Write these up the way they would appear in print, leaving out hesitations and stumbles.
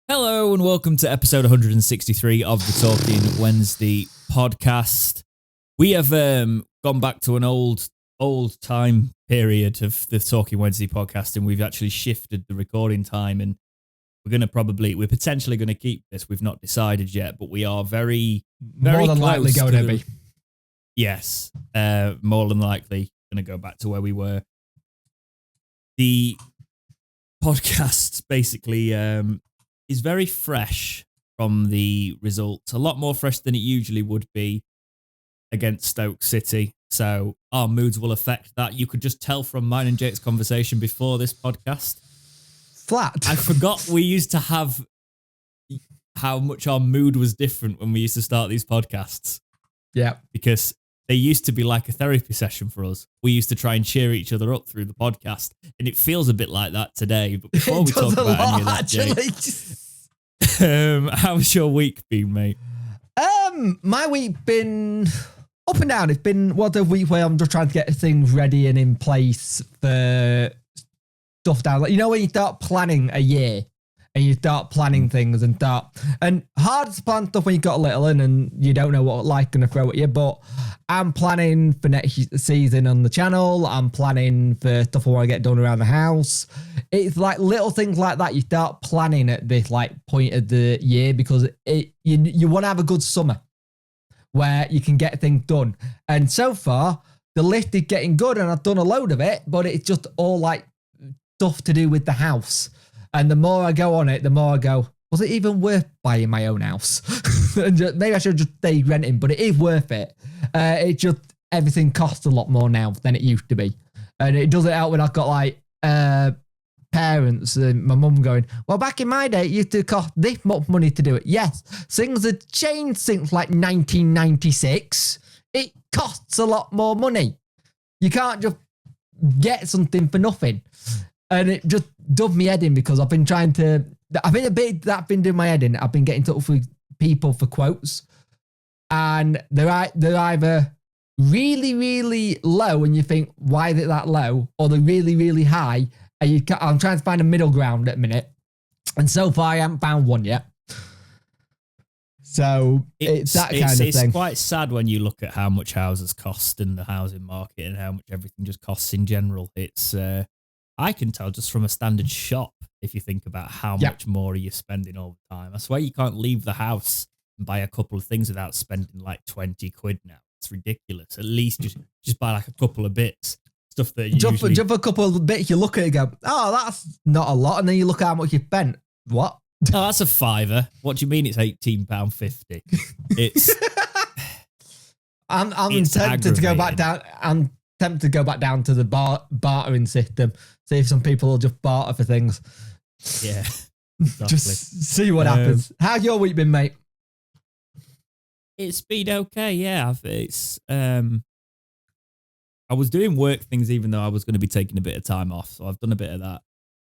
Hello and welcome to episode 163 of the Talking Wednesday podcast. We have gone back to an old time period of the Talking Wednesday podcast, and we've actually shifted the recording time, and we're potentially going to keep this. We've not decided yet, but we are very more than likely going to be. Yes, more than likely going to go back to where we were. The podcast basically is very fresh from the results, a lot more fresh than it usually would be against Stoke City. So our moods will affect that. You could just tell from mine and Jake's conversation before this podcast. Flat. I forgot we used to have how much our mood was different when we used to start these podcasts. Yeah. Because they used to be like a therapy session for us. We used to try and cheer each other up through the podcast, and it feels a bit like that today. But before we talk about any of that, Jake, how's your week been, mate? My week been up and down. It's been a week where I'm just trying to get things ready and in place for stuff down. Like, you know, when you start planning a year and you start planning things and hard to plan stuff when you've got a little in and you don't know what life's going to throw at you. But I'm planning for next season on the channel. I'm planning for stuff I want to get done around the house. It's like little things like that. You start planning at this like point of the year because you want to have a good summer where you can get things done. And so far, the list is getting good and I've done a load of it, but it's just all like stuff to do with the house. And the more I go on it, the more I go, was it even worth buying my own house? And maybe I should just stay renting, but it is worth it. It just, everything costs a lot more now than it used to be. And it doesn't help when I've got like parents and my mum going, well, back in my day, it used to cost this much money to do it. Yes, things have changed since like 1996. It costs a lot more money. You can't just get something for nothing. And it just dove me head in because I've been doing my head in. I've been getting in touch with people for quotes, and they're either really, really low and you think, why is it that low? Or they're really, really high. And I'm trying to find a middle ground at the minute. And so far I haven't found one yet. So it's that kind of thing. It's quite sad when you look at how much houses cost in the housing market and how much everything just costs in general. It's, I can tell just from a standard shop, if you think about how much more you're spending all the time. I swear you can't leave the house and buy a couple of things without spending like 20 quid now. It's ridiculous. At least just buy like a couple of bits. Stuff that you jump a couple of bits, you look at it and go, oh, that's not a lot. And then you look at how much you spent. What? Oh, that's a fiver. What do you mean it's £18.50? It's... I'm tempted to go back down. I'm tempted to go back down to the bartering system. See if some people will just barter for things. Yeah. Exactly. Just see what happens. How's your week been, mate? It's been okay, yeah. It's I was doing work things even though I was going to be taking a bit of time off. So I've done a bit of that.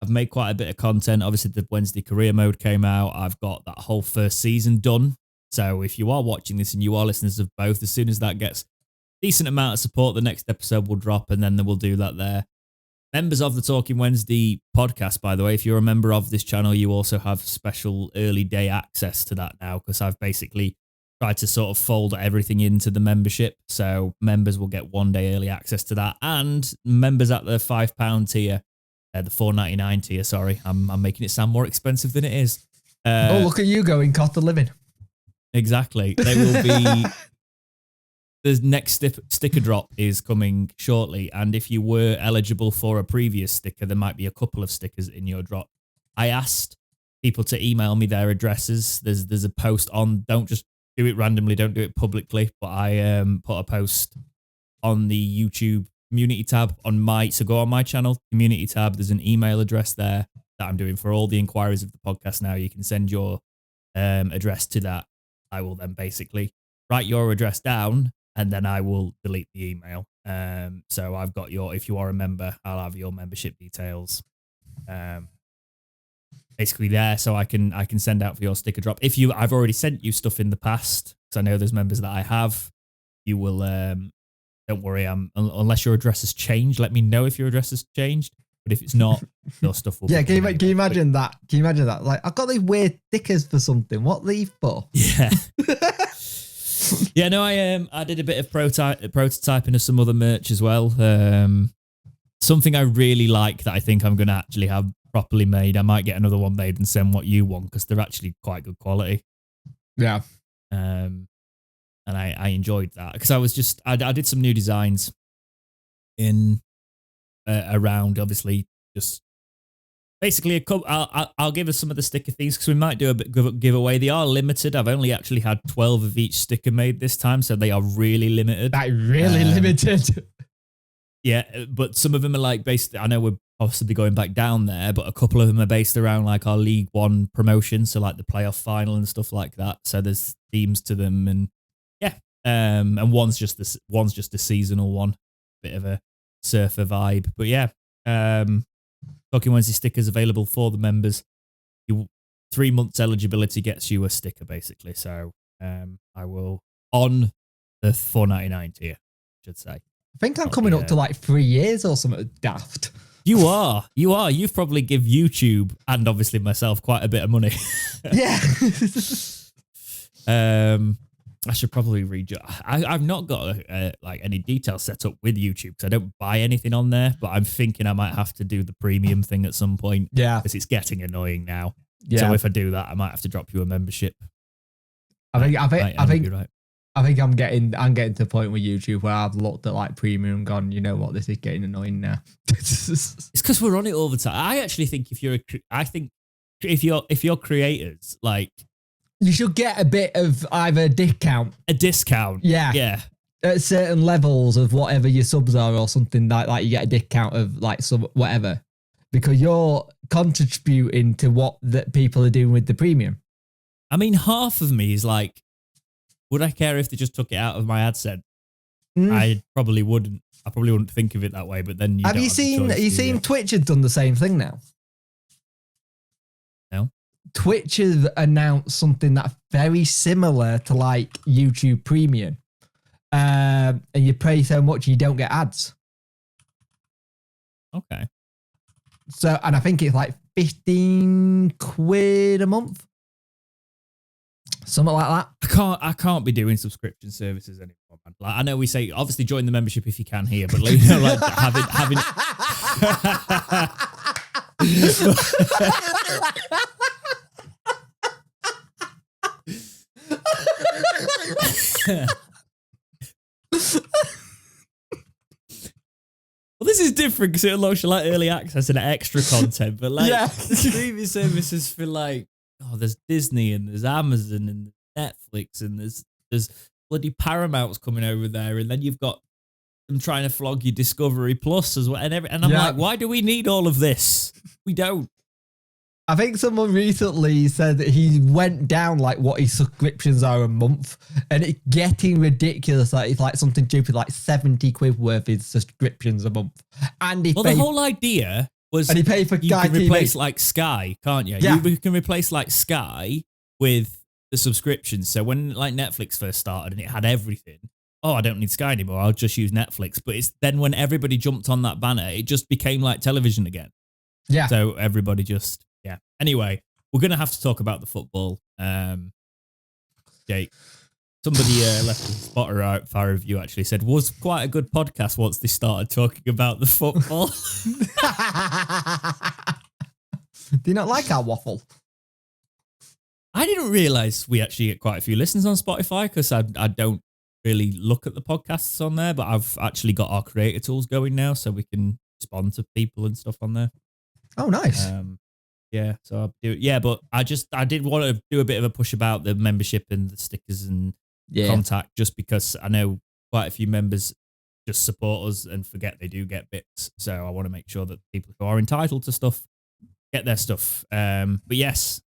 I've made quite a bit of content. Obviously, the Wednesday career mode came out. I've got that whole first season done. So if you are watching this and you are listeners of both, as soon as that gets decent amount of support, the next episode will drop and then we'll do that there. Members of the Talking Wednesday podcast, by the way, if you're a member of this channel, you also have special early day access to that now because I've basically tried to sort of fold everything into the membership. So members will get 1 day early access to that, and members at the £5 tier, the $4.99 tier, sorry, I'm making it sound more expensive than it is. Look at you going cost of living. Exactly. They will be... The next sticker drop is coming shortly, and if you were eligible for a previous sticker, there might be a couple of stickers in your drop. I asked people to email me their addresses. There's a post on, don't just do it randomly, don't do it publicly, but I put a post on the YouTube community tab so go on my channel, community tab, there's an email address there that I'm doing for all the inquiries of the podcast now. You can send your address to that. I will then basically write your address down, and then I will delete the email. So I've got if you are a member, I'll have your membership details basically there, so I can send out for your sticker drop. I've already sent you stuff in the past, because I know there's members that I have. You will, don't worry, unless your address has changed, let me know if your address has changed. But if it's not, your stuff will. Yeah, be can you imagine that? Can you imagine that? Like, I've got these weird stickers for something. What are these for? Yeah. Yeah, no, I did a bit of prototyping of some other merch as well. Something I really like that I think I'm going to actually have properly made. I might get another one made and send what you want because they're actually quite good quality. Yeah. And I enjoyed that because I did some new designs in around, obviously, just basically a couple. I'll give us some of the sticker things because we might do a bit giveaway. They are limited. I've only actually had 12 of each sticker made this time, so they are really limited. Like really limited. Yeah, but some of them are like based. I know we're possibly going back down there, but a couple of them are based around like our League One promotion, so like the playoff final and stuff like that. So there's themes to them, and yeah, and one's just a seasonal one, bit of a surfer vibe. But yeah, Talking Wednesday stickers available for the members. 3 months eligibility gets you a sticker basically. So I will on the $4.99 tier, I should say. I think I'm coming up to like 3 years or something daft. You are. You've probably give YouTube and obviously myself quite a bit of money. Yeah. I should probably read. I've not got like any details set up with YouTube because I don't buy anything on there. But I'm thinking I might have to do the premium thing at some point. Yeah, because it's getting annoying now. Yeah. So if I do that, I might have to drop you a membership. I think you're right. I think I'm getting to the point with YouTube where I've looked at like premium and gone, you know what, this is getting annoying now. It's because we're on it all the time. I actually think if you're creators, like you should get a bit of either a discount. Yeah. At certain levels of whatever your subs are or something like you get a discount of like some whatever because you're contributing to what that people are doing with the premium. I mean, half of me is like, would I care if they just took it out of my AdSense? I probably wouldn't. I probably wouldn't think of it that way. But then have you seen Twitch has done the same thing now? No. Twitch has announced something that's very similar to like YouTube Premium, and you pay so much you don't get ads. Okay. So, and I think it's like 15 quid a month. Something like that. I can't be doing subscription services anymore, man. Like I know we say obviously join the membership if you can here, but like, you know, like having Well, this is different because it'll launch like early access and extra content, but like the streaming services for like there's Disney and there's Amazon and Netflix and there's bloody Paramount's coming over there, and then you've got them trying to flog you Discovery Plus as well, and I'm like, why do we need all of this? We don't. I think someone recently said that he went down like what his subscriptions are a month, and it's getting ridiculous. Like it's like something stupid, like 70 quid worth his subscriptions a month. And the whole idea was, and he paid for you Sky can replace TV. like Sky, can't you? Yeah. You can replace like Sky with the subscriptions. So when like Netflix first started and it had everything, I don't need Sky anymore. I'll just use Netflix. But it's then when everybody jumped on that banner, it just became like television again. Yeah. So everybody just, yeah. Anyway, we're going to have to talk about the football. Jake, somebody left a Spotify review actually said, was quite a good podcast once they started talking about the football. Do you not like our waffle? I didn't realise we actually get quite a few listens on Spotify because I don't really look at the podcasts on there, but I've actually got our creator tools going now so we can respond to people and stuff on there. Oh, nice. Yeah, so I'll do it. Yeah, but I did want to do a bit of a push about the membership and the stickers and contact just because I know quite a few members just support us and forget they do get bits. So I want to make sure that people who are entitled to stuff get their stuff. But yes,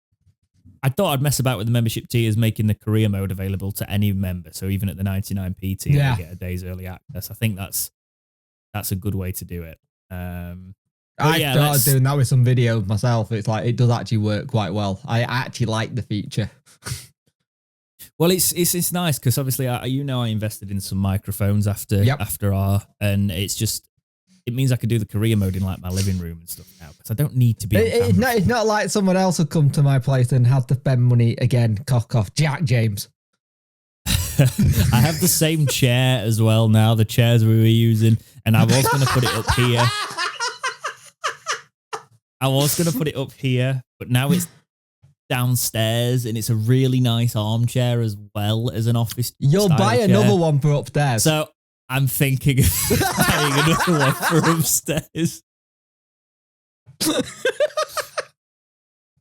I thought I'd mess about with the membership tiers, making the career mode available to any member. So even at the 99p tier, they get a day's early access. I think that's a good way to do it. I started doing that with some videos myself. It's like it does actually work quite well. I actually like the feature. Well, it's nice because obviously I invested in some microphones after and it's just it means I can do the career mode in like my living room and stuff now because I don't need to be. It's not like someone else will come to my place and have to spend money again. Cock off, Jack James. I have the same chair as well now. The chairs we were using, and I was going to put it up here. But now it's downstairs, and it's a really nice armchair as well as an office. You'll buy another one for upstairs. So I'm thinking of buying another one for upstairs.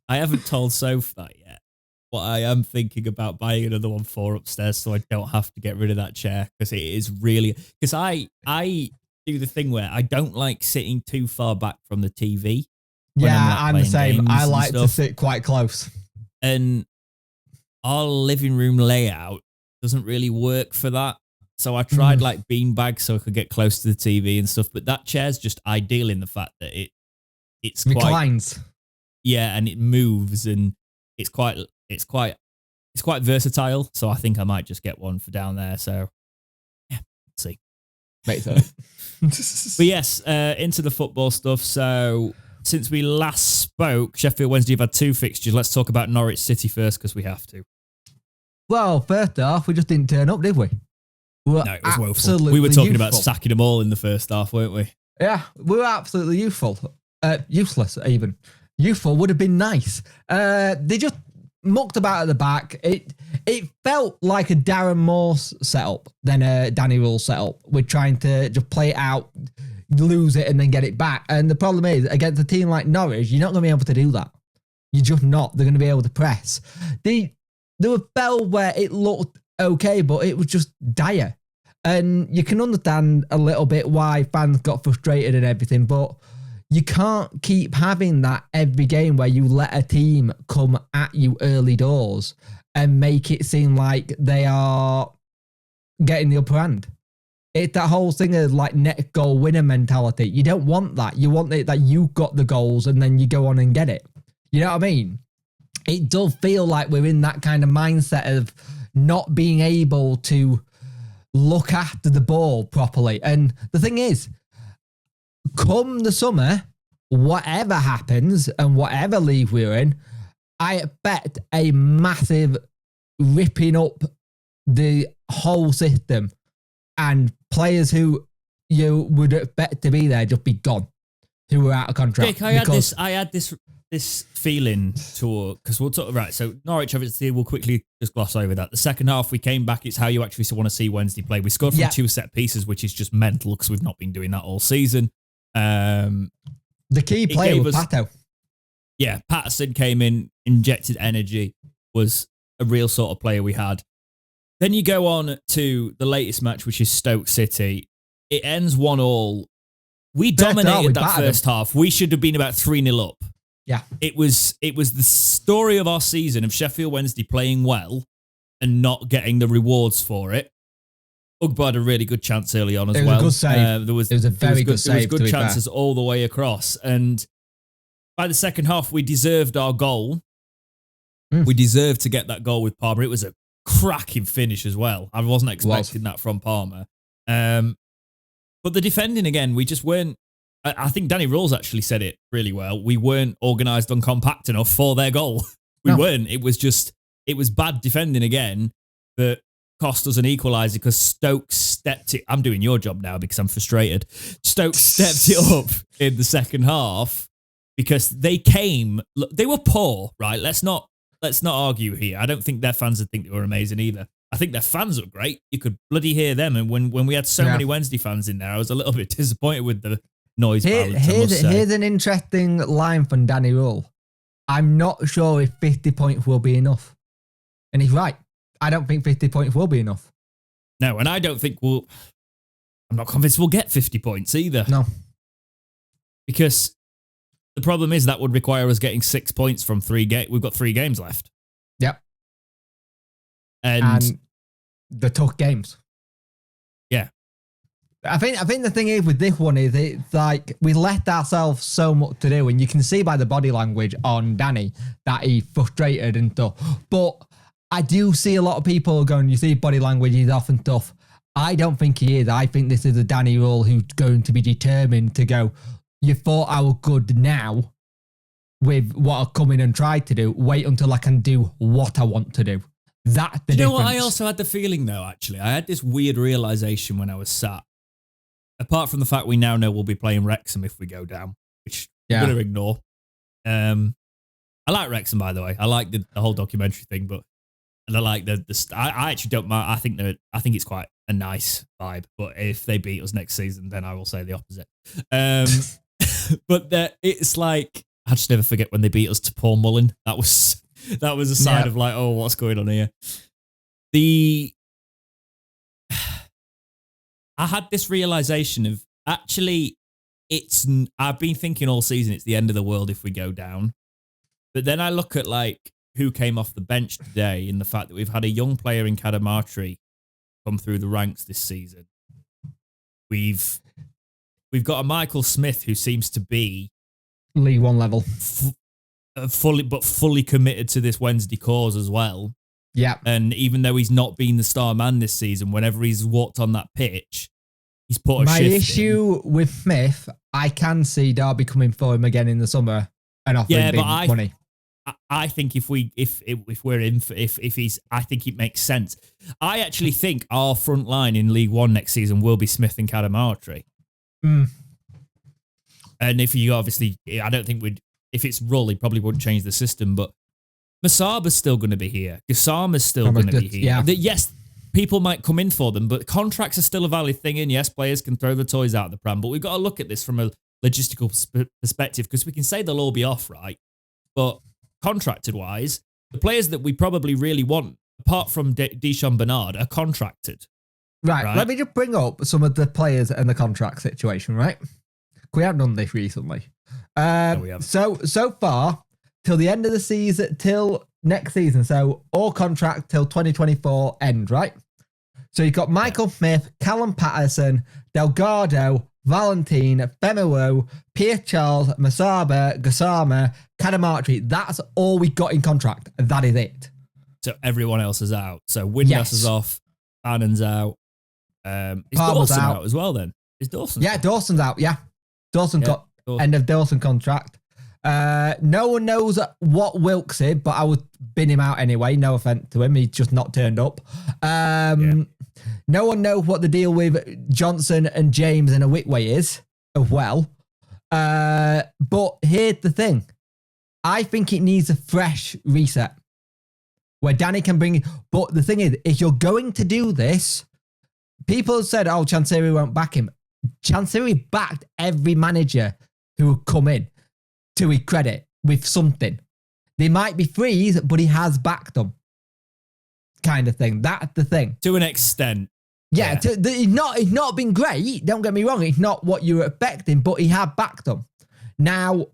I haven't told Soph that yet, but I am thinking about buying another one for upstairs so I don't have to get rid of that chair because it is really... Because I do the thing where I don't like sitting too far back from the TV. Yeah, I'm the same. I like to sit quite close. And our living room layout doesn't really work for that. So I tried like beanbags so I could get close to the TV and stuff. But that chair's just ideal in the fact that it's reclines. Yeah, and it moves and it's quite versatile. So I think I might just get one for down there. So yeah, we'll see. Makes sense. But yes, into the football stuff. So since we last spoke, Sheffield Wednesday have had 2 fixtures. Let's talk about Norwich City first because we have to. Well, first off, we just didn't turn up, did we? No, it was woeful. We were talking about sacking them all in the first half, weren't we? Yeah, we were absolutely useless even. Youthful would have been nice. They just mucked about at the back. It felt like a Darren Morse setup than a Danny Rule setup. We're trying to just play it out, lose it, and then get it back. And the problem is, against a team like Norwich, you're not going to be able to do that. You're just not. They're going to be able to press. There were spells where it looked okay, but it was just dire. And you can understand a little bit why fans got frustrated and everything, but you can't keep having that every game where you let a team come at you early doors and make it seem like they are getting the upper hand. It's that whole thing of like net goal winner mentality. You don't want that. You want it that you got the goals and then you go on and get it. You know what I mean? It does feel like we're in that kind of mindset of not being able to look after the ball properly. And the thing is, come the summer, whatever happens and whatever league we're in, I expect a massive ripping up the whole system and players who you would expect to be there just be gone, who were out of contract. Jake, I had this feeling because we'll talk right. So Norwich, obviously, we'll quickly just gloss over that. The second half, we came back. It's how you actually want to see Wednesday play. We scored from 2 set pieces, which is just mental because we've not been doing that all season. The key player was Pato. Yeah, Patterson came in, injected energy, was a real sort of player we had. Then you go on to the latest match, which is Stoke City. It ends 1-1. We dominated that first half. We should have been about 3-0 up. Yeah. It was the story of our season of Sheffield Wednesday playing well and not getting the rewards for it. Ugbo had a really good chance early on as well. It was a good save. There was a very good save. There was good chances all the way across. And by the second half, we deserved our goal. We deserved to get that goal with Palmer. It was a cracking finish as well. I wasn't expecting that from Palmer. But the defending, again, we just weren't. I think Danny Rawls actually said it really well. We weren't organised and compact enough for their goal. We weren't. It was bad defending again that cost us an equaliser because Stoke stepped it. I'm doing your job now because I'm frustrated. Stoke stepped it up in the second half because they were poor, right? Let's not argue here. I don't think their fans would think they were amazing either. I think their fans were great. You could bloody hear them. And when we had so many Wednesday fans in there, I was a little bit disappointed with the noise balance. Here's an interesting line from Danny Rule. I'm not sure if 50 points will be enough. And he's right. I don't think 50 points will be enough. No, and I don't think I'm not convinced we'll get 50 points either. No. Because the problem is that would require us getting 6 points from 3 games. We've got 3 games left. Yep. And the tough games. Yeah. I think the thing is with this one is it's like we left ourselves so much to do, and you can see by the body language on Danny that he's frustrated and stuff. But I do see a lot of people going, you see body language, he's off and stuff. I don't think he is. I think this is a Danny Rule who's going to be determined to go, you thought I was good now with what I've come in and tried to do. Wait until I can do what I want to do. That's the difference. You know what? I also had the feeling, though, actually. I had this weird realization when I was sat. Apart from the fact we now know we'll be playing Wrexham if we go down, which I'm going to ignore. I like Wrexham, by the way. I like the whole documentary thing, but and I like I actually don't mind. I think it's quite a nice vibe. But if they beat us next season, then I will say the opposite. But it's like I just never forget when they beat us to Paul Mullen. That was a sign of like, oh, what's going on here? I had this realization of actually I've been thinking all season it's the end of the world if we go down. But then I look at like who came off the bench today and the fact that we've had a young player in Kadamatri come through the ranks this season. We've got a Michael Smith who seems to be League One level. Fully committed to this Wednesday cause as well. Yeah. And even though he's not been the star man this season, whenever he's walked on that pitch, he's put a shift in. My issue with Smith, I can see Derby coming for him again in the summer and offering big money. I think if he's, I think it makes sense. I actually think our front line in League One next season will be Smith and Kadamatri. Mm. And if you obviously, I don't think if it's Rull, he probably wouldn't change the system, but Masaba's still going to be here. Gassama's still going to be here. Yeah. Yes, people might come in for them, but contracts are still a valid thing. And yes, players can throw the toys out of the pram, but we've got to look at this from a logistical perspective because we can say they'll all be off, right? But contracted wise, the players that we probably really want, apart from Deshaun Bernard, are contracted. Right. Let me just bring up some of the players and the contract situation, right? We haven't done this recently. No, we haven't. So far, till the end of the season, till next season, so all contract till 2024 end, right? So you've got Michael Smith, Callum Patterson, Delgado, Valentine, Femelo, Pierre Charles, Masaba, Gassama, Kadamatri. That's all we got in contract. That is it. So everyone else is out. So Windass is off. Bannon's out. Is Dawson out as well then? Is Dawson? Yeah, Dawson's out. Yeah. Dawson got end of Dawson contract. No one knows what Wilkes is, but I would bin him out anyway. No offense to him. He's just not turned up. No one knows what the deal with Johnson and James and Awitway is as well. But here's the thing. I think it needs a fresh reset where Danny can bring it. But the thing is, if you're going to do this, people have said, oh, Chansiri won't back him. Chansiri backed every manager who would come in, to his credit, with something. They might be frees, but he has backed them. Kind of thing. That's the thing. To an extent. Yeah. He's not been great. Don't get me wrong. It's not what you were expecting, but he had backed them. Now,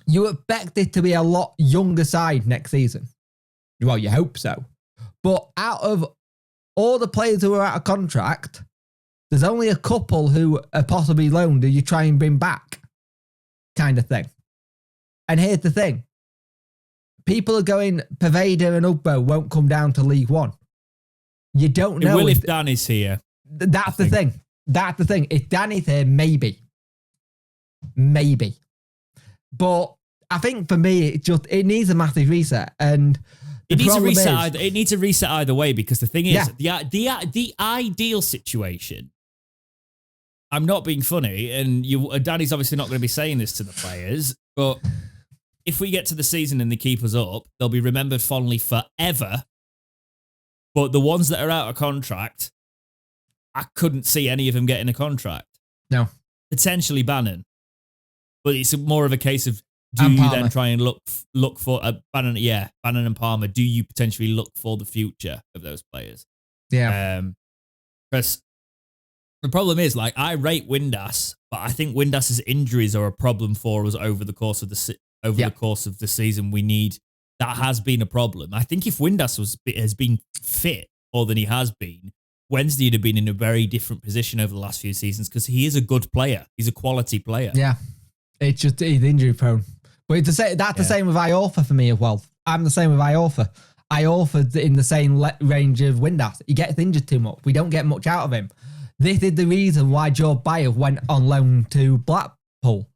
you expect it to be a lot younger side next season. Well, you hope so. But out of all the players who are out of contract, there's only a couple who are possibly loaned who you try and bring back. Kind of thing. And here's the thing. People are going, Pervader and Ugbo won't come down to League One. You don't know. It will if Danny's here. That's the thing. That's the thing. If Danny's here, maybe. Maybe. But I think for me, it needs a massive reset. And it needs a reset either way, because the thing is, the ideal situation, I'm not being funny, and Danny's obviously not going to be saying this to the players, but if we get to the season and they keep us up, they'll be remembered fondly forever. But the ones that are out of contract, I couldn't see any of them getting a contract. No. Potentially Bannon. But it's more of a case of, do you then try and look for Bannon and Palmer? Do you potentially look for the future of those players? Yeah. Because the problem is, like, I rate Windass, but I think Windass's injuries are a problem for us over the course of the season. That has been a problem. I think if Windass has been fit more than he has been, Wednesday would have been in a very different position over the last few seasons because he is a good player. He's a quality player. Yeah. It's just he's injury prone. But that's the same with Iorfa for me as well. I'm the same with Iorfa. I offered in the same range of Windass. He gets injured too much. We don't get much out of him. This is the reason why Joe Bayer went on loan to Blackpool.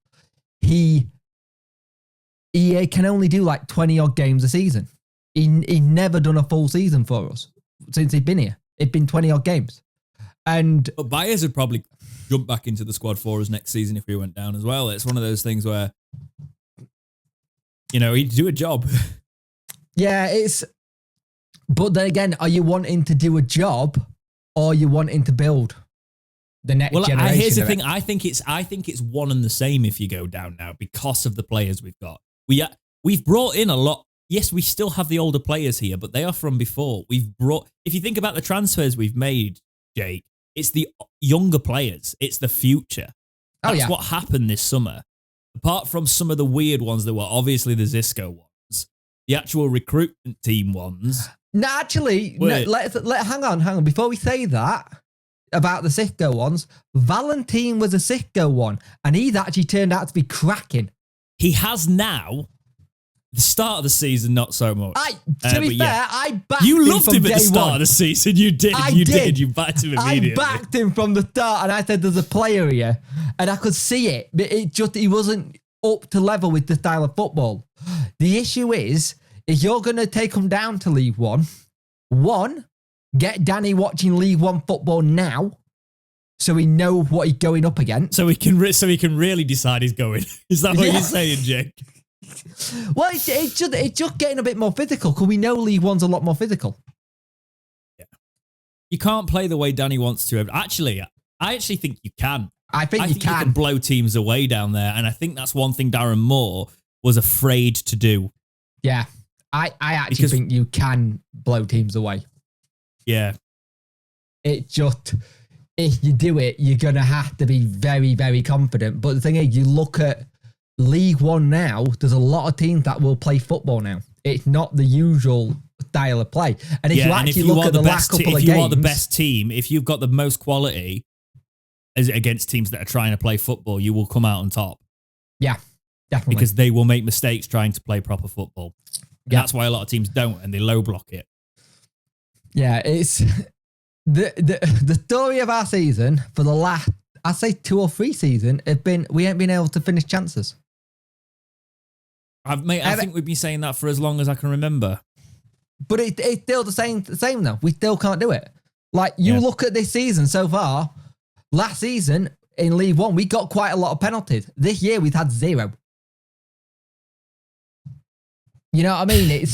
He can only do like 20 odd games a season. He never done a full season for us since he's been here. It'd been 20 odd games. But Byers would probably jump back into the squad for us next season if we went down as well. It's one of those things where, he'd do a job. Yeah, but then again, are you wanting to do a job or are you wanting to build the next generation? Here's the thing. I think it's one and the same if you go down now because of the players we've got. We've brought in a lot. Yes, we still have the older players here, but they are from before. If you think about the transfers we've made, Jake, it's the younger players. It's the future. That's what happened this summer. Apart from some of the weird ones that were obviously the Zisco ones, the actual recruitment team ones. No, actually, hang on. Before we say that about the Zisco ones, Valentine was a Zisco one, and he's actually turned out to be cracking. He has now. The start of the season, not so much. To be fair, I backed him. You loved from him at the start one. of the season. You did. You did. You backed him immediately. I backed him from the start, and I said, "There's a player here," and I could see it. But he wasn't up to level with the style of football. The issue is, if you're going to take him down to League One, get Danny watching League One football now, so we know what he's going up against. So he can really decide he's going. Is that what you're saying, Jake? Well, it's just getting a bit more physical because we know League One's a lot more physical. Yeah, you can't play the way Danny wants to. Actually, I actually think you can. I think you can blow teams away down there, and I think that's one thing Darren Moore was afraid to do. Yeah, I actually think you can blow teams away. Yeah, it just if you do it, you're gonna have to be very, very confident. But the thing is, you look at League One now, there's a lot of teams that will play football now. It's not the usual style of play. And if you actually look at the last couple of games... If you are the best team, if you've got the most quality against teams that are trying to play football, you will come out on top. Yeah, definitely. Because they will make mistakes trying to play proper football. Yeah. That's why a lot of teams don't, and they low block it. Yeah, it's... The story of our season for the last, I'd say 2 or 3 seasons, we ain't been able to finish chances. I think we've been saying that for as long as I can remember. But it's still the same though. We still can't do it. Like, you look at this season so far, last season in League One, we got quite a lot of penalties. This year, we've had 0. You know what I mean?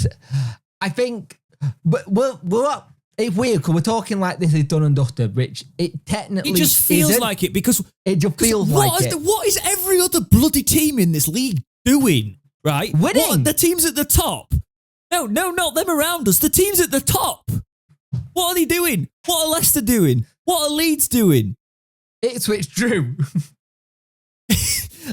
I think, but we're up. It's weird because we're talking like this is done and dusted, which it technically It just feels isn't. like it because it just feels like it. What is every other bloody team in this league doing? Right? Winning. What, the teams at the top? No, not them around us. The teams at the top. What are they doing? What are Leicester doing? What are Leeds doing? Ipswich drew.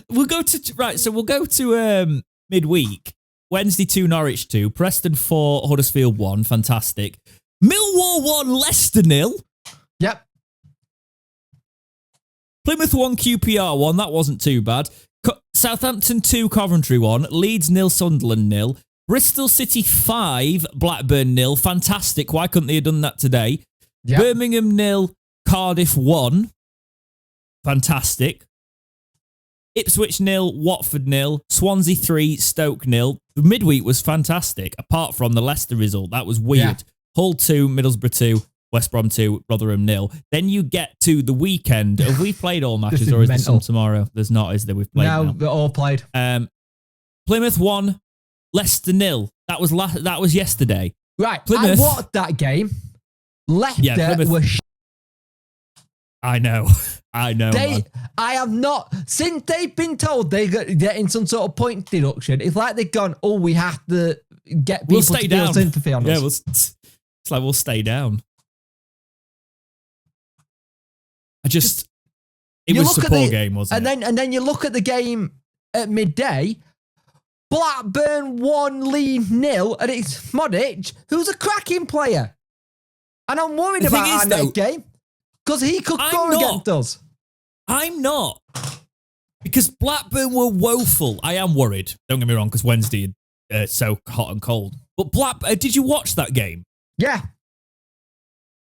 We'll go to midweek. Wednesday 2, Norwich 2, Preston 4, Huddersfield 1. Fantastic. Millwall 1, Leicester 0. Yep. Plymouth 1, QPR 1. That wasn't too bad. Southampton 2, Coventry 1. Leeds 0, Sunderland 0. Bristol City 5, Blackburn 0. Fantastic. Why couldn't they have done that today? Yep. Birmingham 0, Cardiff 1. Fantastic. Ipswich 0, Watford 0. Swansea 3, Stoke 0. The midweek was fantastic, apart from the Leicester result. That was weird. Yeah. Hull 2, Middlesbrough 2, West Brom 2, Rotherham 0. Then you get to the weekend. Have we played all matches or is there some tomorrow? There's not, is there? We've played No, they're all played. Plymouth 1, Leicester 0. That was yesterday. Right, Plymouth, I watched that game. Leicester was I know. I have not, since they've been told they're getting some sort of point deduction, it's like they've gone, we have to get people to feel sympathy on us. It's like we'll stay down. It was a poor game, wasn't it? And then you look at the game at midday, Blackburn 1, Leeds 0, and it's Modic, who's a cracking player. And I'm worried about our next game, because he could score against us. I'm not. Because Blackburn were woeful. I am worried. Don't get me wrong, because Wednesday so hot and cold. But did you watch that game? Yeah.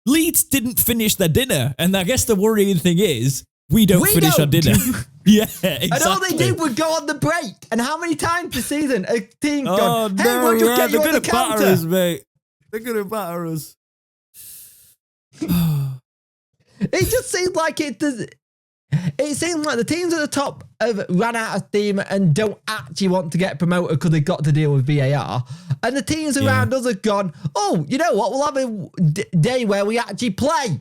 Leeds didn't finish their dinner. And I guess the worrying thing is, we don't finish our dinner. Yeah, exactly. And all they did was go on the break. And how many times this season a team gone, hey, we'll just get you on the counter. Batter us, mate. They're going to batter us. It just seems like it does. It seems like the teams at the top have ran out of steam and don't actually want to get promoted because they've got to deal with VAR. And the teams around us have gone, oh, you know what? We'll have a day where we actually play.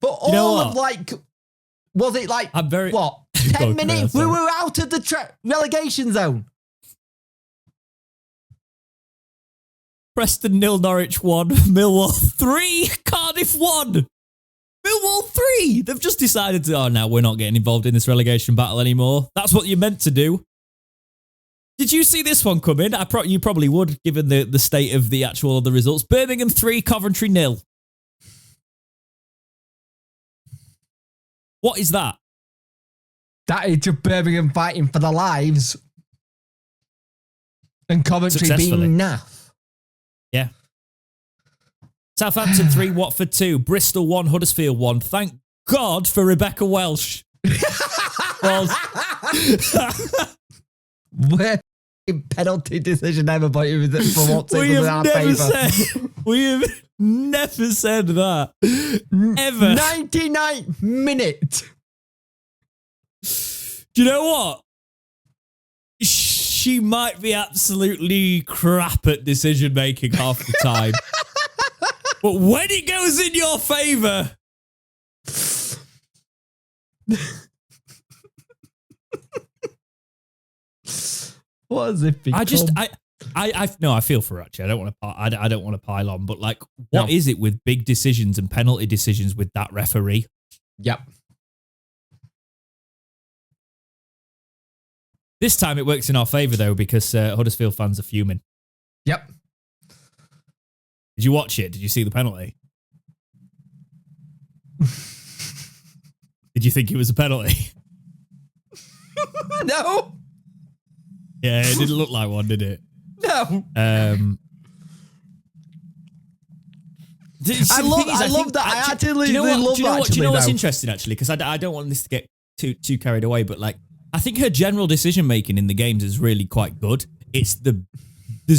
But all of was it like, 10 minutes? We were out of the relegation zone. Preston 0, Norwich 1, Millwall 3, Cardiff 1. Millwall 3. They've just decided to, now we're not getting involved in this relegation battle anymore. That's what you're meant to do. Did you see this one coming? You probably would, given the state of the results. Birmingham 3, Coventry 0. What is that? That is just Birmingham fighting for their lives. And Coventry being naff. Yeah. Southampton 3, Watford 2, Bristol 1, Huddersfield 1. Thank God for Rebecca Welsh. Where penalty decision ever, but it was for what's in our favour. We have never said that. Ever. 99th minute. Do you know what? She might be absolutely crap at decision making half the time. But when it goes in your favour. What has it become? I feel for her, actually. I don't want to pile on, but what is it with big decisions and penalty decisions with that referee? Yep. This time it works in our favour though, because Huddersfield fans are fuming. Yep. Did you watch it? Did you see the penalty? Did you think it was a penalty? No. Yeah, it didn't look like one, did it? No. I love that. I actually love that. Do you know what's interesting, actually? Because I don't want this to get too carried away, but I think her general decision making in the games is really quite good. It's the big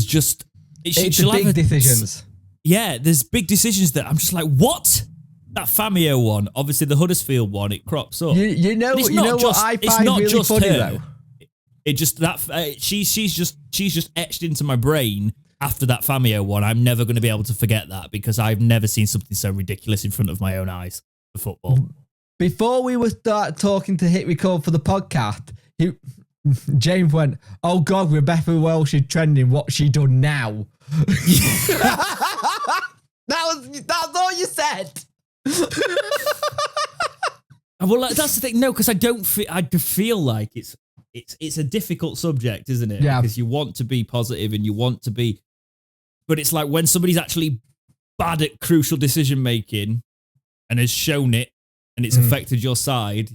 decisions. Yeah, there's big decisions that I'm just like, what? That Famio one, obviously the Huddersfield one, it crops up. You know what I find really funny though. It just she's just etched into my brain after that Famio one. I'm never going to be able to forget that because I've never seen something so ridiculous in front of my own eyes for football. Before we were start talking to hit record for the podcast, James went, "Oh God, Rebecca Welsh is trending. What's she done now?" That's all you said. Well, that's the thing. No, because I feel like it's a difficult subject, isn't it? Yeah. Because you want to be positive and you want to be, but it's like when somebody's actually bad at crucial decision making and has shown it and it's affected your side,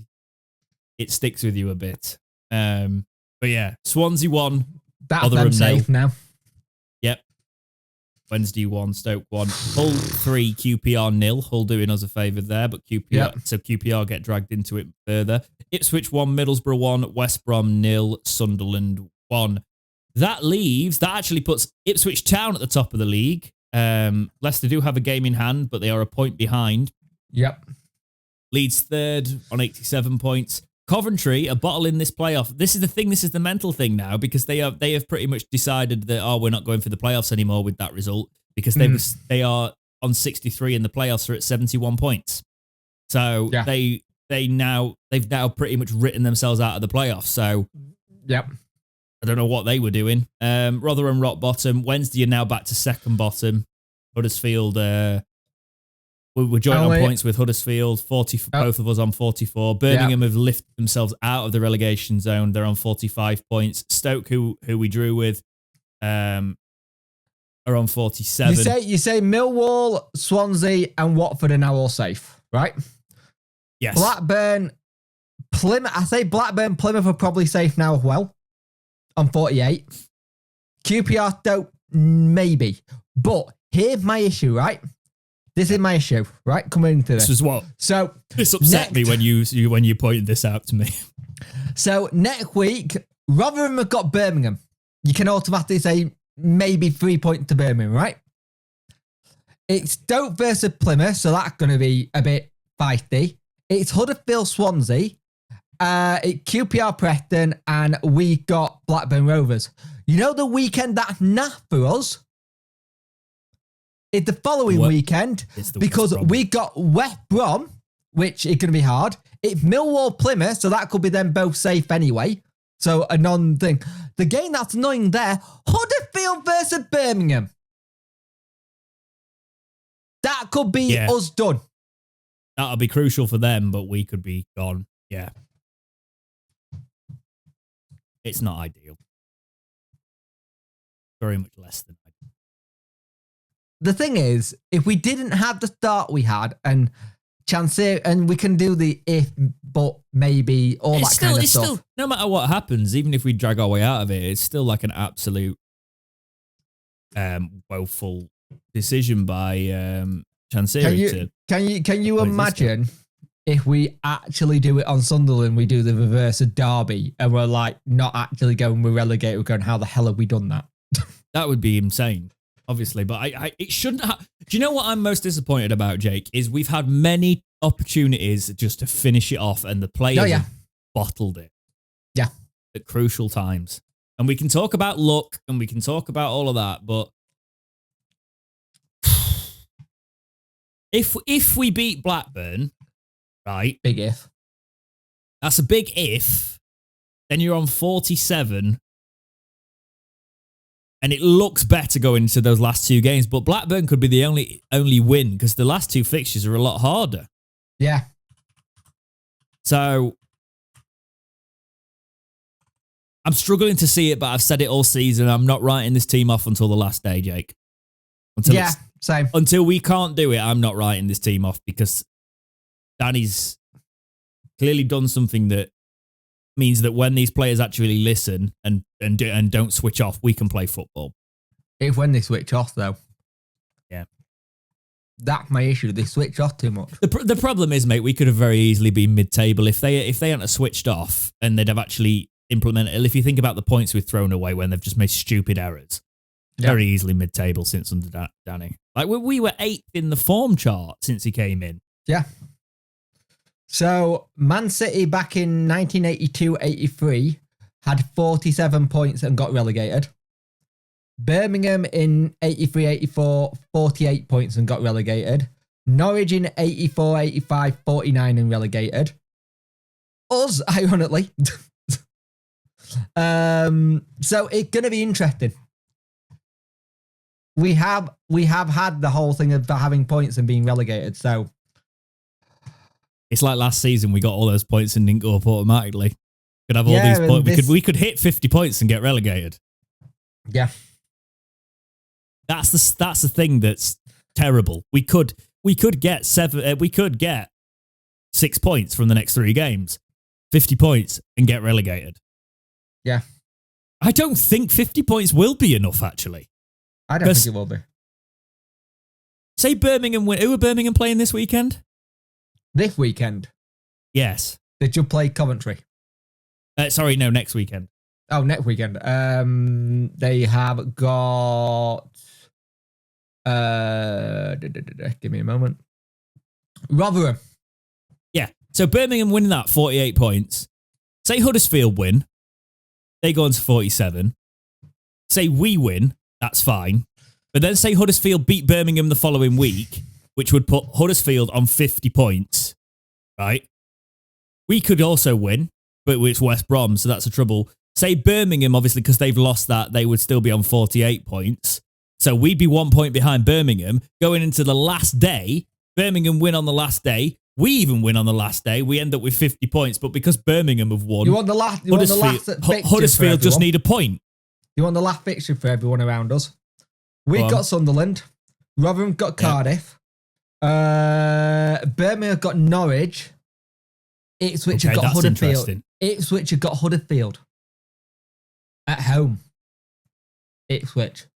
it sticks with you a bit. But yeah, Swansea 1. That's them safe now. Yep. Wednesday 1, Stoke 1. Hull 3, QPR 0. Hull doing us a favour there, but QPR get dragged into it further. Ipswich 1, Middlesbrough 1, West Brom 0, Sunderland 1. That actually puts Ipswich Town at the top of the league. Leicester do have a game in hand, but they are a point behind. Yep. Leeds 3rd on 87 points. Coventry are bottling this playoff. This is the thing. This is the mental thing now because they have pretty much decided that we're not going for the playoffs anymore with that result because they are on 63 and the playoffs are at 71 points. So they've now pretty much written themselves out of the playoffs. So yep. I don't know what they were doing. Rotherham rock bottom. Wednesday are now back to second bottom. Huddersfield. We're joint on points with Huddersfield, 40. Both of us on 44. Birmingham have lifted themselves out of the relegation zone. They're on 45 points. Stoke, who we drew with, are on 47. You say Millwall, Swansea, and Watford are now all safe, right? Yes. Blackburn, Plymouth. I say Blackburn, Plymouth are probably safe now as well, on 48. QPR don't, maybe. But here's my issue, right? This is my issue, right? Coming into this. This is what. So this upset me when you pointed this out to me. So next week, Rotherham have got Birmingham. You can automatically say maybe 3 points to Birmingham, right? It's Stoke versus Plymouth, so that's going to be a bit feisty. It's Huddersfield Swansea, it's QPR Preston, and we got Blackburn Rovers. You know the weekend that's not for us? It's the following weekend because we got West Brom, which is going to be hard. It's Millwall Plymouth, so that could be them both safe anyway. So a non-thing. The game that's annoying there, Huddersfield versus Birmingham. That could be us done. That'll be crucial for them, but we could be gone. Yeah. It's not ideal. Very much less than ideal. The thing is, if we didn't have the start we had and and we can do the if, but, maybe, all that kind of stuff. Still, no matter what happens, even if we drag our way out of it, it's still like an absolute woeful decision by Chansiri. Can you imagine if we actually do it on Sunderland, we do the reverse of Derby, and we're like not actually going, we're relegated, we're going, how the hell have we done that? That would be insane. Obviously, but it shouldn't have. Do you know what I'm most disappointed about, Jake? Is we've had many opportunities just to finish it off, and the players have bottled it. Yeah, at crucial times. And we can talk about luck, and we can talk about all of that, but if we beat Blackburn, right? Big if. That's a big if. Then you're on 47. And it looks better going into those last two games, but Blackburn could be the only win because the last two fixtures are a lot harder. Yeah. So I'm struggling to see it, but I've said it all season. I'm not writing this team off until the last day, Jake. Same. Until we can't do it, I'm not writing this team off because Danny's clearly done something that means that when these players actually listen and don't switch off, we can play football. If when they switch off, though. Yeah. That's my issue. They switch off too much. The problem is, mate, we could have very easily been mid-table if they hadn't have switched off and they'd have actually implemented. If you think about the points we've thrown away when they've just made stupid errors, very easily mid-table since under Danny. Like we were 8th in the form chart since he came in. Yeah. So, Man City back in 1982-83 had 47 points and got relegated. Birmingham in 83-84, 48 points and got relegated. Norwich in 84-85, 49 and relegated. Us, ironically. So, it's going to be interesting. We have had the whole thing of having points and being relegated, so... It's like last season, we got all those points and didn't go up automatically. Could have all these points. We could hit 50 points and get relegated. Yeah. That's the thing that's terrible. We could get 6 points from the next 3 games, 50 points and get relegated. Yeah. I don't think 50 points will be enough, actually. I don't think it will be. Say Birmingham win. Who are Birmingham playing this weekend? This weekend? Yes. Did you play Coventry? Next weekend. Oh, next weekend. They have got... give me a moment. Rotherham. Yeah. So Birmingham winning that 48 points. Say Huddersfield win. They go on to 47. Say we win. That's fine. But then say Huddersfield beat Birmingham the following week, which would put Huddersfield on 50 points, right? We could also win, but it's West Brom, so that's a trouble. Say Birmingham, obviously, because they've lost that, they would still be on 48 points. So we'd be 1 point behind Birmingham. Going into the last day, Birmingham win on the last day. We even win on the last day. We end up with 50 points, but because Birmingham have won, Huddersfield just need a point. You want the last fixture for everyone around us? We've got Sunderland. Rotherham got Cardiff. Birmingham got Norwich. Ipswich have got Huddersfield. Ipswich have got Huddersfield at home. Ipswich.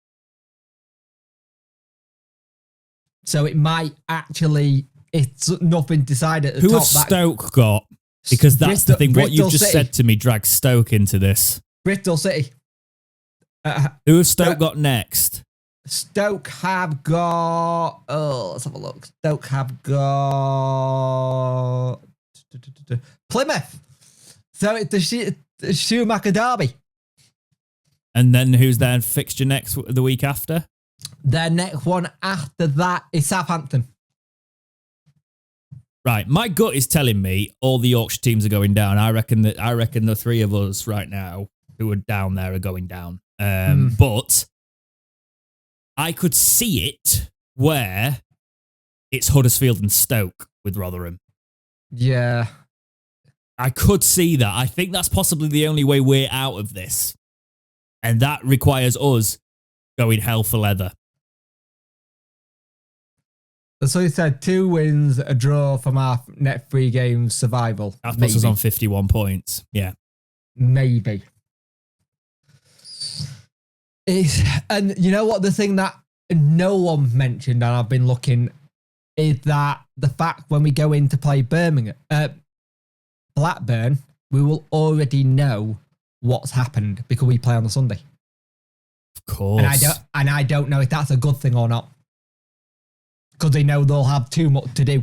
So it might actually, it's nothing decided at the top. Who have Stoke got? Because that's the thing. What you've just said to me drags Stoke into this. Bristol City. Who have Stoke got next? Stoke have got... Oh, let's have a look. Stoke have got... Plymouth. So it's the Schumacher Derby. And then who's their fixture next the week after? Their next one after that is Southampton. Right, my gut is telling me all the Yorkshire teams are going down. I reckon the three of us right now who are down there are going down. But I could see it where it's Huddersfield and Stoke with Rotherham. Yeah. I could see that. I think that's possibly the only way we're out of this. And that requires us going hell for leather. So you said 2 wins, a draw from our net 3 games survival. That puts us on 51 points. Yeah. Maybe. And you know what? The thing that no one mentioned, and I've been looking, is that the fact when we go in to play Blackburn, we will already know what's happened because we play on the Sunday. Of course. And I don't know if that's a good thing or not. Because they know they'll have too much to do.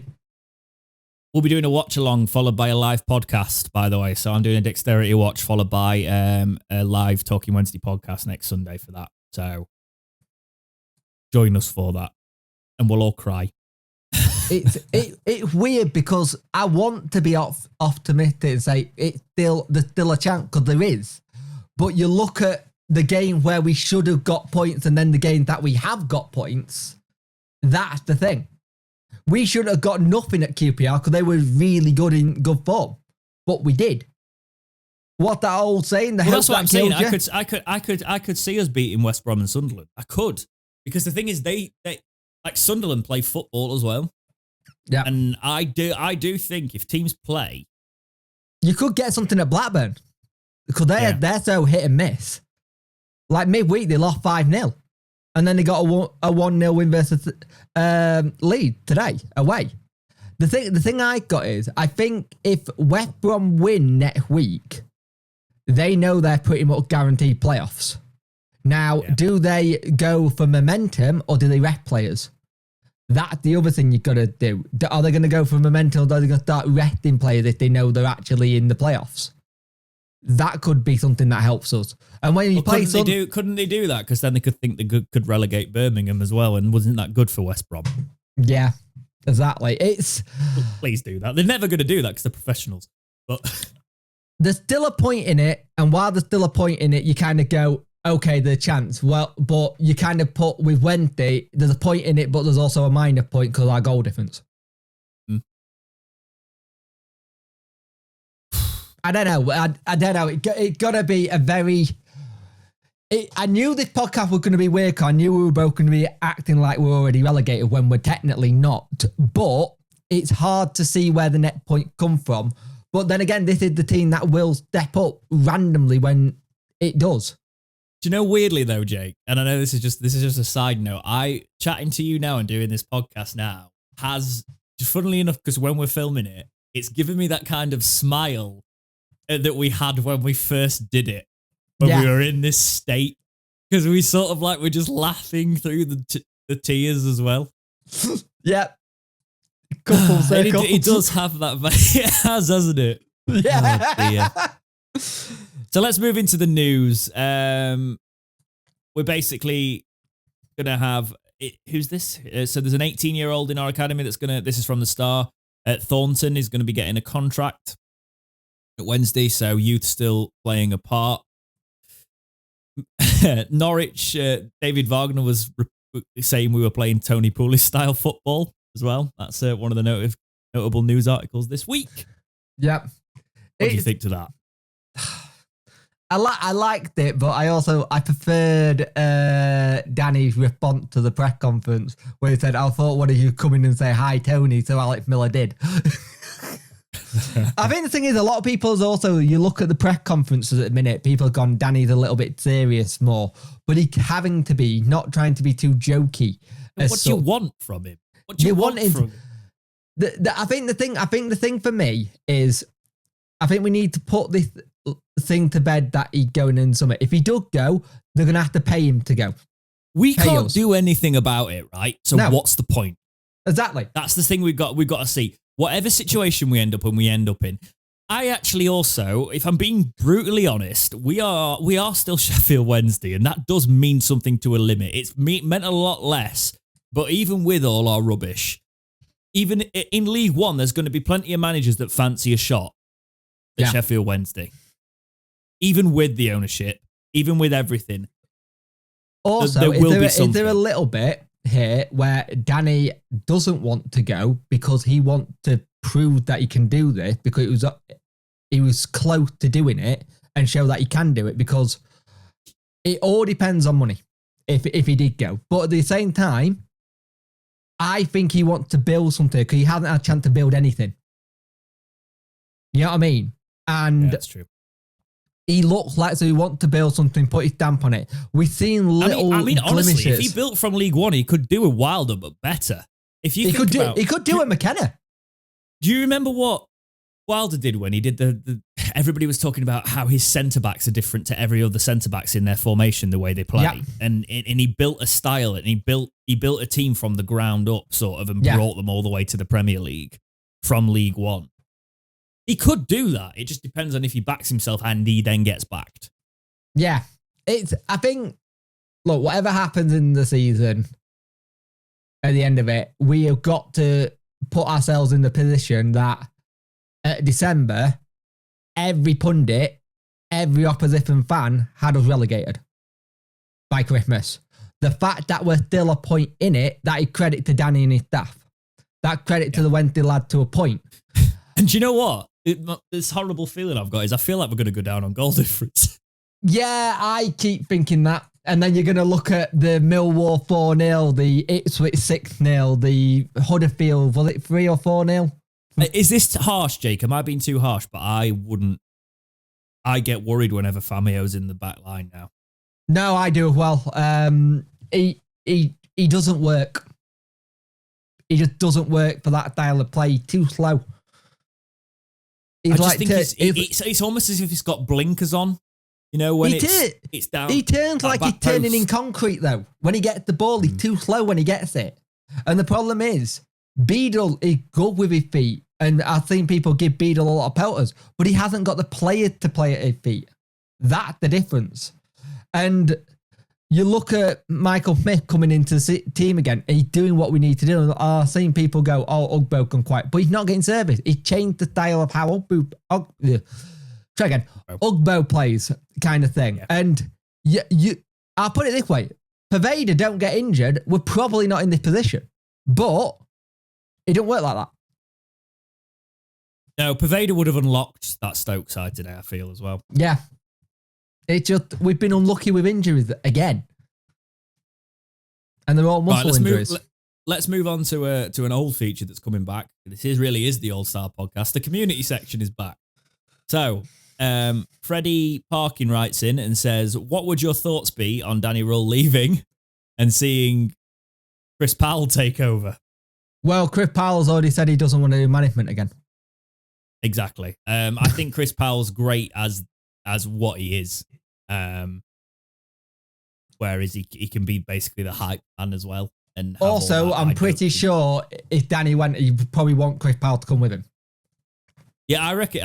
We'll be doing a watch along followed by a live podcast, by the way. So I'm doing a dexterity watch followed by a live Talking Wednesday podcast next Sunday for that. So join us for that, and we'll all cry. It's weird because I want to be optimistic and say there's still a chance because there is, but you look at the game where we should have got points and then the game that we have got points. That's the thing. We should have got nothing at QPR because they were really good in good form, but we did. What that old saying? That's what I'm saying. I could see us beating West Brom and Sunderland. I could, because the thing is, they like Sunderland play football as well. Yeah, and I do think if teams play, you could get something at Blackburn because they're so hit and miss. Like midweek, they lost 5-0. And then they got a 1-0 win versus Leeds today, away. The thing I got is, I think if West Brom win next week, they know they're pretty much guaranteed playoffs. Now, do they go for momentum or do they rest players? That's the other thing you've got to do. Are they going to go for momentum or are they going to start resting players if they know they're actually in the playoffs? That could be something that helps us. And when you play, couldn't they do that? Because then they could think they could relegate Birmingham as well, and wasn't that good for West Brom? Yeah, exactly. Please do that. They're never going to do that because they're professionals. But there's still a point in it, and while there's still a point in it, you kind of go, okay, the chance. Well, but you kind of put with Wednesday, there's a point in it, but there's also a minor point because of our goal difference. I don't know. I don't know. It got to be a very... I knew this podcast was going to be weird. I knew we were both going to be acting like we're already relegated when we're technically not. But it's hard to see where the net point come from. But then again, this is the team that will step up randomly when it does. Do you know, weirdly though, Jake, and I know this is just a side note, chatting to you now and doing this podcast now has, funnily enough, because when we're filming it, it's given me that kind of smile that we had when we first did it, when we were in this state, because we sort of like we're just laughing through the tears as well. Yeah, it does have that. It has, hasn't it? Yeah. Oh, so let's move into the news. We're basically gonna have who's this? So there's an 18-year-old in our academy that's gonna. This is from the Star. Thornton is going to be getting a contract Wednesday, so youth still playing a part. Norwich, David Wagner was saying we were playing Tony Pulis style football as well. That's one of the notable news articles this week. Yep. What do you think to that? I liked it, but I preferred Danny's response to the press conference where he said, I thought one of you come in and say hi Tony, so Alex Miller did. I think the thing is, a lot of people's also, you look at the press conferences at the minute, people have gone, Danny's a little bit serious more, but he having to be, not trying to be too jokey. What do you want from him? What do you want from him? I think the thing for me is, I think we need to put this thing to bed that he's going in summer. If he does go, they're going to have to pay him to go. We can't do anything about it, right? So what's the point? Exactly. That's the thing we've got to see. Whatever situation we end up in. I actually also, if I'm being brutally honest, we are still Sheffield Wednesday, and that does mean something to a limit. It's meant a lot less, but even with all our rubbish, even in League One, there's going to be plenty of managers that fancy a shot at Sheffield Wednesday. Even with the ownership, even with everything. Also, is there a little bit here where Danny doesn't want to go because he wants to prove that he can do this, because he was close to doing it and show that he can do it, because it all depends on money if he did go. But at the same time, I think he wants to build something because he hasn't had a chance to build anything. You know what I mean? And that's true. He looks like he wants to build something, put his stamp on it. We've seen little honestly, if he built from League One, he could do a Wilder, but better. If you he could do a McKenna. Do you remember what Wilder did when he did the everybody was talking about how his centre-backs are different to every other centre-backs in their formation, the way they play. Yeah. And he built a style, and he built a team from the ground up, sort of, and brought them all the way to the Premier League from League One. He could do that. It just depends on if he backs himself and he then gets backed. Yeah. I think, look, whatever happens in the season, at the end of it, we have got to put ourselves in the position that at December, every pundit, every opposition fan had us relegated by Christmas. The fact that we're still a point in it, that is credit to Danny and his staff. That credit to the Wednesday lad to a point. And do you know what? This horrible feeling I've got is I feel like we're going to go down on goal difference. Yeah, I keep thinking that. And then you're going to look at the Millwall 4-0, the Ipswich 6-0, the Huddersfield, was it 3 or 4-0? Is this harsh, Jake? Am I being too harsh? But I get worried whenever Famio's in the back line now. No, I do as well. He doesn't work. He just doesn't work for that style of play. Too slow. It's almost as if he's got blinkers on. You know, when it's down. He turns like he's turning in concrete, though. When he gets the ball, he's too slow when he gets it. And the problem is, Beadle is good with his feet. And I've seen people give Beadle a lot of pelters, but he hasn't got the player to play at his feet. That's the difference. And you look at Michael Smith coming into the team again, and he's doing what we need to do. And I've seen people go, Ugbo can quite, but he's not getting service. He changed the style of how Ugbo plays, kind of thing. Yeah. And I'll put it this way. Poveda don't get injured, we're probably not in this position. But it don't work like that. No, Poveda would have unlocked that Stoke side today, I feel, as well. Yeah. It's just, we've been unlucky with injuries again. And they're all muscle injuries. Let's move on to an old feature that's coming back. This really is the All Star podcast. The community section is back. So, Freddie Parkin writes in and says, what would your thoughts be on Danny Rull leaving and seeing Chris Powell take over? Well, Chris Powell's already said he doesn't want to do management again. Exactly. I think Chris Powell's great as what he is. Whereas he can be basically the hype man as well. And also, I'm pretty sure if Danny went, he probably want Chris Powell to come with him. Yeah, I reckon.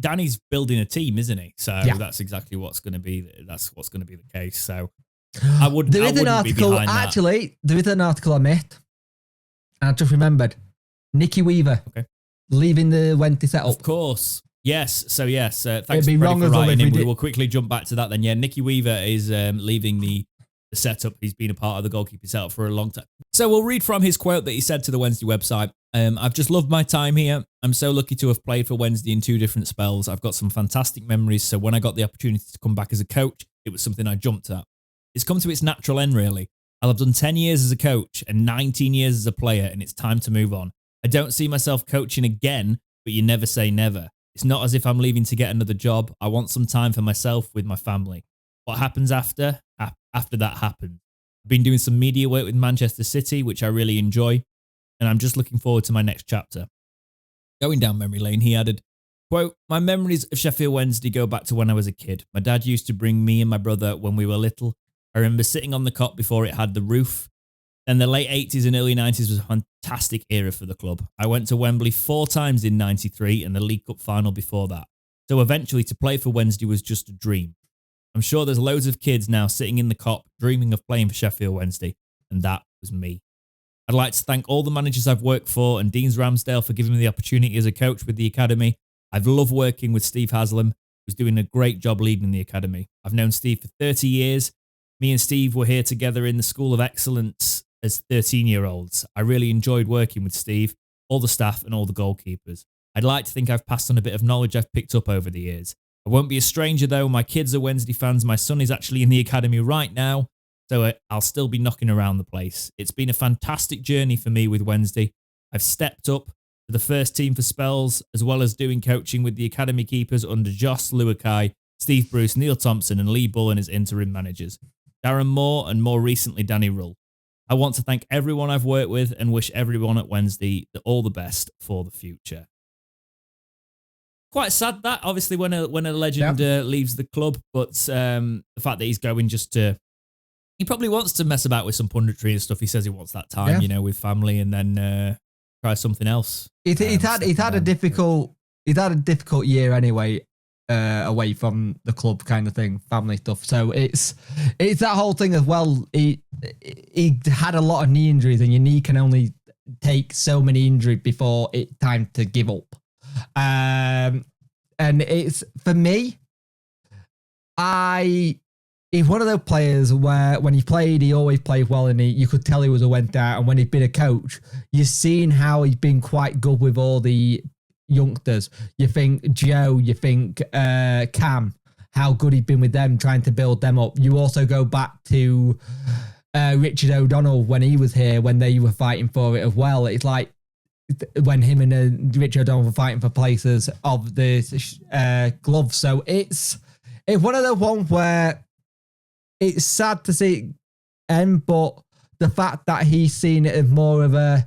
Danny's building a team, isn't he? So that's exactly what's going to be. That's what's going to be the case. So I wouldn't. There is an article. Actually, there is an article I missed. I just remembered. Nicky Weaver leaving the Wednesday setup. Of course. Yes. So yes. Thanks for writing in. We will quickly jump back to that then. Yeah, Nicky Weaver is leaving the setup. He's been a part of the goalkeeper setup for a long time. So we'll read from his quote that he said to the Wednesday website. I've just loved my time here. I'm so lucky to have played for Wednesday in 2 different spells. I've got some fantastic memories. So when I got the opportunity to come back as a coach, it was something I jumped at. It's come to its natural end, really. I'll have done 10 years as a coach and 19 years as a player, and it's time to move on. I don't see myself coaching again, but but you never say never. It's not as if I'm leaving to get another job. I want some time for myself with my family. What happens after? After that happens. I've been doing some media work with Manchester City, which I really enjoy, and I'm just looking forward to my next chapter. Going down memory lane, he added, quote, my memories of Sheffield Wednesday go back to when I was a kid. My dad used to bring me and my brother when we were little. I remember sitting on the cot before it had the roof. Then the late 80s and early 90s was a fantastic era for the club. I went to Wembley 4 times in 93 and the League Cup final before that. So eventually to play for Wednesday was just a dream. I'm sure there's loads of kids now sitting in the cop dreaming of playing for Sheffield Wednesday, and that was me. I'd like to thank all the managers I've worked for and Deans Ramsdale for giving me the opportunity as a coach with the academy. I've loved working with Steve Haslam, who's doing a great job leading the academy. I've known Steve for 30 years. Me and Steve were here together in the School of Excellence as 13-year-olds. I really enjoyed working with Steve, all the staff and all the goalkeepers. I'd like to think I've passed on a bit of knowledge I've picked up over the years. I won't be a stranger though. My kids are Wednesday fans. My son is actually in the academy right now, so I'll still be knocking around the place. It's been a fantastic journey for me with Wednesday. I've stepped up to the first team for spells, as well as doing coaching with the academy keepers under Joss Luakai, Steve Bruce, Neil Thompson and Lee Bullen as interim managers. Darren Moore and more recently Danny Rull. I want to thank everyone I've worked with and wish everyone at Wednesday all the best for the future. Quite sad that, obviously, when a legend leaves the club, but the fact that he's going just to... He probably wants to mess about with some punditry and stuff. He says he wants that time, with family, and then try something else. He's had a difficult year anyway, away from the club kind of thing, family stuff. So it's that whole thing as well. He had a lot of knee injuries, and your knee can only take so many injuries before it's time to give up. And it's, for me, he's one of those players where when he played, he always played well, and you could tell he was a went out. And when he's been a coach, you've seen how he's been quite good with all the youngsters. You think Joe, you think Cam, how good he'd been with them, trying to build them up. You also go back to Richard O'Donnell when he was here, when they were fighting for it as well. It's like when him and Richard O'Donnell were fighting for places of the gloves. So it's one of the ones where it's sad to see it end, but the fact that he's seen it as more of a,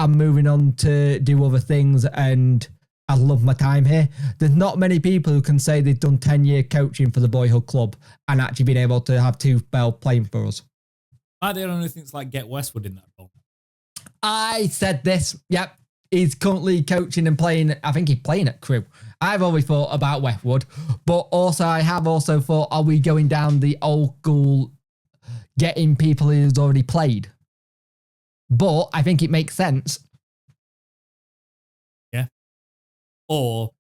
I'm moving on to do other things and I love my time here. There's not many people who can say they've done 10-year coaching for the Boyhood Club and actually been able to have 2 spells playing for us. I don't know things like Get Westwood in that role. I said this. Yep. He's currently coaching and playing. I think he's playing at Crewe. I've always thought about Westwood, but also I have also thought, are we going down the old school, getting people who's already played? But I think it makes sense. Yeah. Or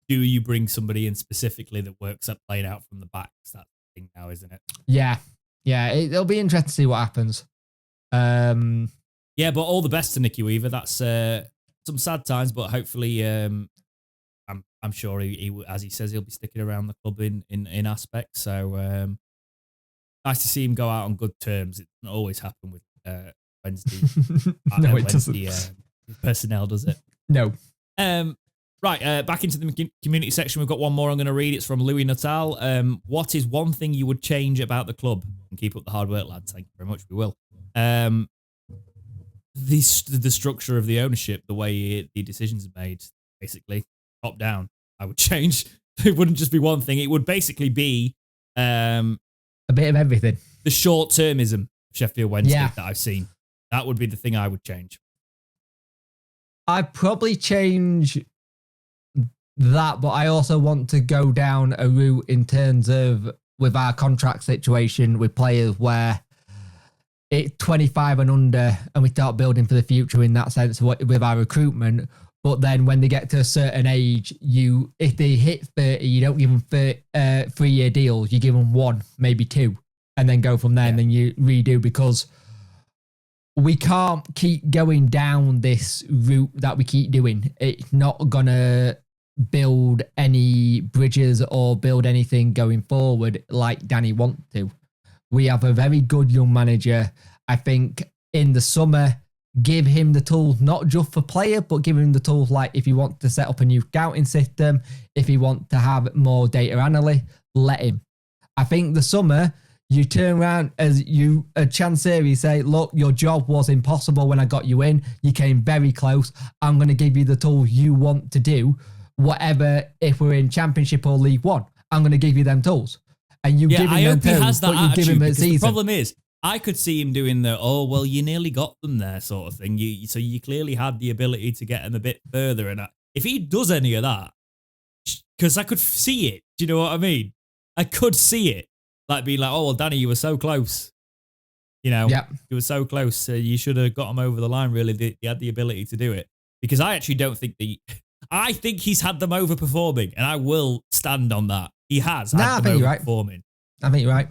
do you bring somebody in specifically that works at playing out from the back? That's the thing now, isn't it? Yeah. Yeah. It'll be interesting to see what happens. Yeah, but all the best to Nicky Weaver. That's some sad times, but hopefully, I'm sure he, as he says, he'll be sticking around the club in aspects. So nice to see him go out on good terms. It doesn't always happen with Wednesday. No, it doesn't. Personnel, does it? No. Right, back into the community section. We've got one more I'm going to read. It's from Louis Nuttall. What is one thing you would change about the club? And keep up the hard work, lads. Thank you very much. We will. The structure of the ownership, the way the decisions are made, basically top down, I would change. It wouldn't just be one thing. It would basically be a bit of everything. The short-termism of Sheffield Wednesday that I've seen. That would be the thing I would change. I'd probably change that, but I also want to go down a route in terms of with our contract situation with players where it's 25 and under and we start building for the future in that sense with our recruitment. But then when they get to a certain age, if they hit 30, you don't give them 3-year deals. You give them 1, maybe 2, and then go from there and then you redo, because we can't keep going down this route that we keep doing. It's not going to build any bridges or build anything going forward like Danny wants to. We have a very good young manager. I think in the summer, give him the tools, not just for player, but give him the tools like if you want to set up a new scouting system, if you want to have more data analysts, let him. I think the summer, you turn around as you, a Chansiri say, look, your job was impossible when I got you in. You came very close. I'm going to give you the tools you want to do. Whatever, if we're in Championship or League One, I'm going to give you them tools. And you give him them tools, but you give him a season. The problem is, I could see him doing the, oh, well, you nearly got them there sort of thing. So you clearly had the ability to get them a bit further. And if he does any of that, because I could see it, do you know what I mean? I could see it. Like being like, oh, well, Danny, you were so close. You know, you were so close. You should have got him over the line, really. He had the ability to do it. Because I actually don't think I think he's had them overperforming, and I will stand on that. He has had them overperforming. I think you're right.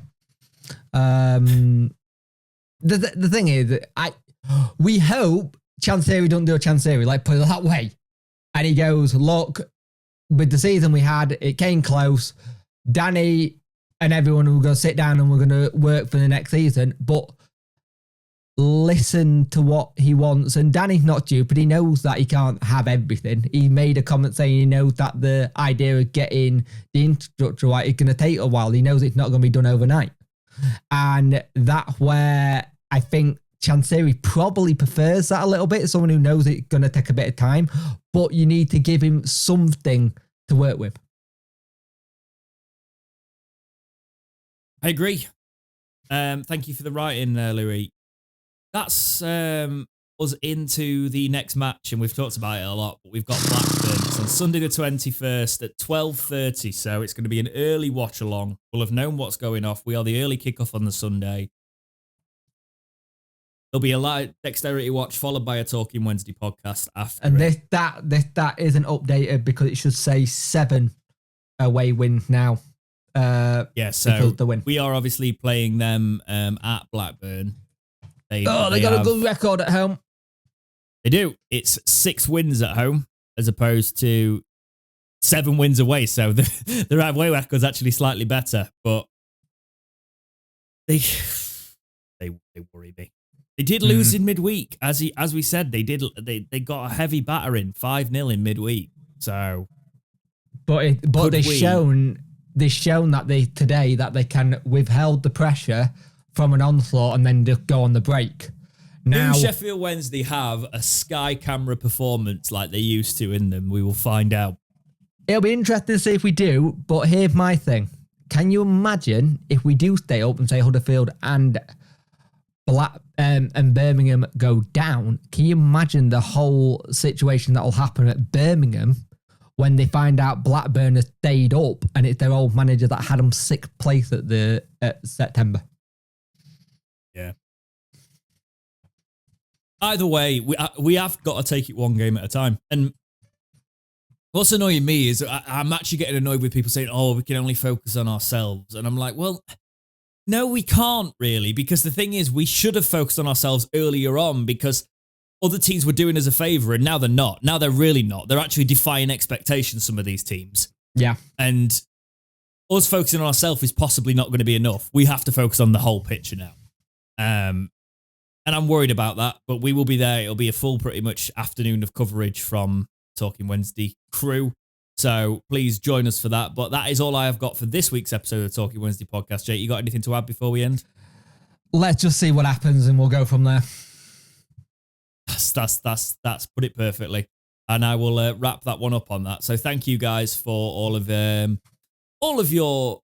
The thing is, we hope Chansiri don't do a Chansiri, like put it that way. And he goes, look, with the season we had, it came close. Danny and everyone will go sit down and we're going to work for the next season, but listen to what he wants. And Danny's not stupid. He knows that he can't have everything. He made a comment saying he knows that the idea of getting the infrastructure right is going to take a while. He knows it's not going to be done overnight. And that's where I think Chansiri probably prefers that a little bit. Someone who knows it's going to take a bit of time, but you need to give him something to work with. I agree. Thank you for the writing there, Louis. That's us into the next match, and we've talked about it a lot, but we've got Blackburn. It's on Sunday the 21st at 12:30, so it's going to be an early watch-along. We'll have known what's going off. We are the early kickoff on the Sunday. There'll be a live Dexterity Watch followed by a Talking Wednesday podcast after. And that isn't updated because it should say 7 away wins now. So the win. We are obviously playing them at Blackburn. They got a good record at home. They do. It's 6 wins at home as opposed to 7 wins away. So the away record's actually slightly better, but they worry me. They did lose in midweek, as we said. They did. They got a heavy battering, 5-0 in midweek. So, but they've shown that they can withheld the pressure from an onslaught and then just go on the break. Now, do Sheffield Wednesday have a Sky camera performance like they used to in them? We will find out. It'll be interesting to see if we do. But here's my thing: can you imagine if we do stay up and say Huddersfield and Birmingham go down? Can you imagine the whole situation that will happen at Birmingham when they find out Blackburn has stayed up and it's their old manager that had them 6th place at September? Yeah. Either way, we have got to take it one game at a time. And what's annoying me is I'm actually getting annoyed with people saying, oh, we can only focus on ourselves. And I'm like, well, no, we can't really, because the thing is, we should have focused on ourselves earlier on because other teams were doing us a favour and now they're not. Now they're really not. They're actually defying expectations, some of these teams. Yeah. And us focusing on ourselves is possibly not going to be enough. We have to focus on the whole picture now. And I'm worried about that, but we will be there. It'll be a full, pretty much, afternoon of coverage from Talking Wednesday crew. So please join us for that. But that is all I have got for this week's episode of Talking Wednesday podcast. Jake, you got anything to add before we end? Let's just see what happens and we'll go from there. That's put it perfectly. And I will wrap that one up on that. So thank you guys for all of your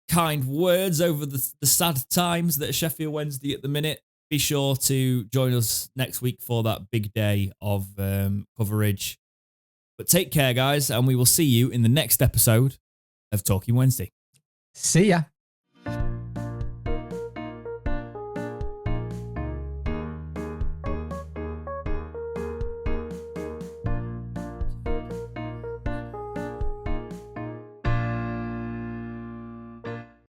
kind words over the sad times that are Sheffield Wednesday at the minute. Be sure to join us next week for that big day of coverage. But take care, guys, and we will see you in the next episode of Talking Wednesday. See ya.